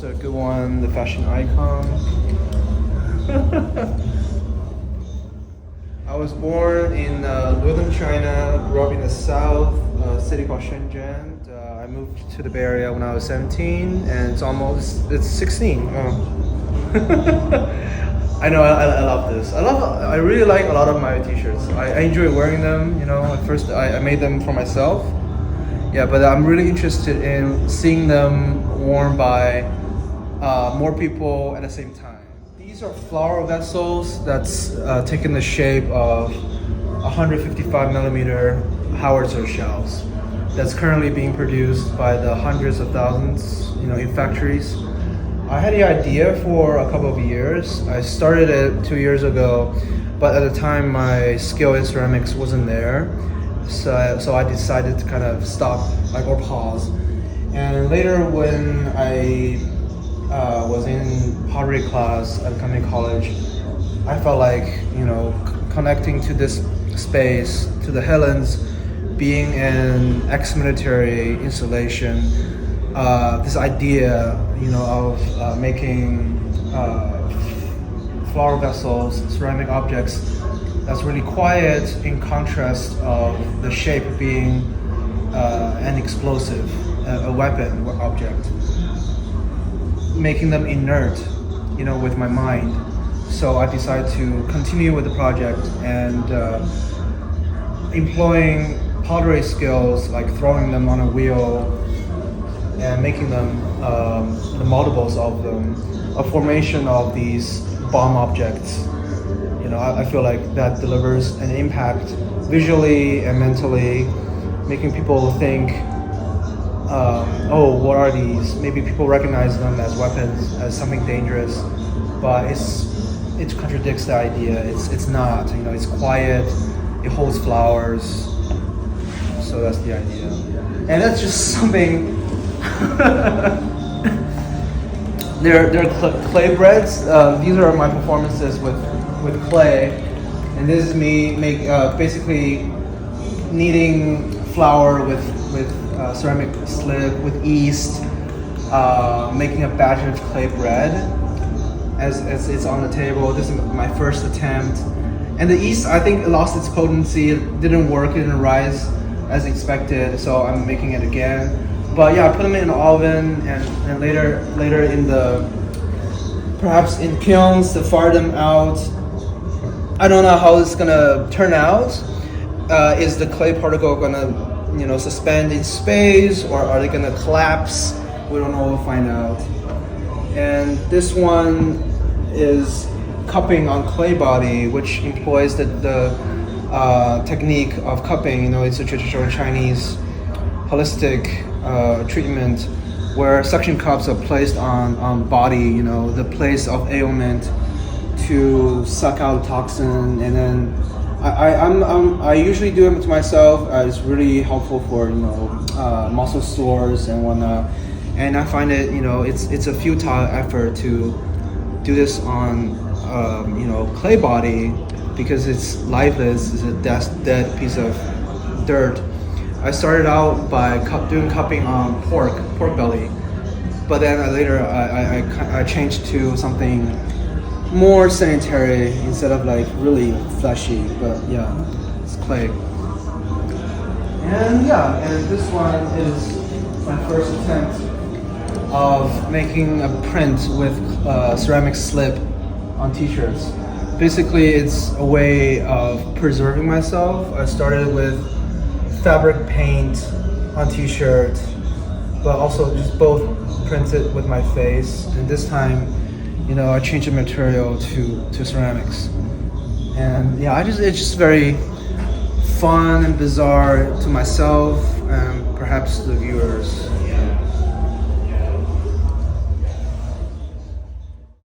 also a good one, the fashion icon. I was born in northern China, grew up in the south, city called Shenzhen. I moved to the Bay Area when I was 17, and it's 16. I know, I love this. I really like a lot of my t-shirts. I enjoy wearing them, at first I made them for myself. Yeah, but I'm really interested in seeing them worn by more people at the same time. These are flower vessels that's taken the shape of 155 millimeter howitzer shells. That's currently being produced by the hundreds of thousands, in factories. I had the idea for a couple of years. I started it 2 years ago, but at the time my skill in ceramics wasn't there. So I decided to kind of stop, or pause. And later when I was in pottery class at community college, I felt like, connecting to this space, to the Headlands, being an ex-military installation, this idea, of making flower vessels, ceramic objects that's really quiet in contrast of the shape being an explosive, a weapon object, making them inert, with my mind. So I decided to continue with the project and employing pottery skills, like throwing them on a wheel and making them the multiples of them, a formation of these bomb objects. I feel like that delivers an impact visually and mentally, making people think, what are these? Maybe people recognize them as weapons, as something dangerous, but it contradicts the idea. It's not. It's quiet. It holds flowers. So that's the idea, and that's just something. They're clay breads. These are my performances with clay, and this is me basically kneading flour with ceramic slip with yeast, making a batch of clay bread as it's on the table. This is my first attempt, and the yeast, I think, lost its potency. It didn't work. It didn't rise as expected, so I'm making it again. But yeah, I put them in the oven, and later in perhaps in kilns to fire them out. I don't know how it's gonna turn out. Is the clay particle gonna, suspend in space, or are they gonna collapse? We don't know. We'll find out. And this one is cupping on clay body, which employs the technique of cupping. It's a traditional Chinese holistic treatment where suction cups are placed on body, the place of ailment, to suck out toxin. And then I usually do it to myself. It's really helpful for muscle sores and whatnot. And I find it, it's a futile effort to do this on clay body, because it's lifeless. It's a dead piece of dirt. I started out by doing cupping on pork belly, but then later I changed to something more sanitary instead of really fleshy. But yeah, it's clay. And this one is my first attempt of making a print with ceramic slip on t-shirts. Basically, it's a way of preserving myself. I started with fabric paint on t-shirt, but also just both printed with my face. And this time, I changed the material to ceramics. And yeah, it's just very fun and bizarre to myself and perhaps the viewers.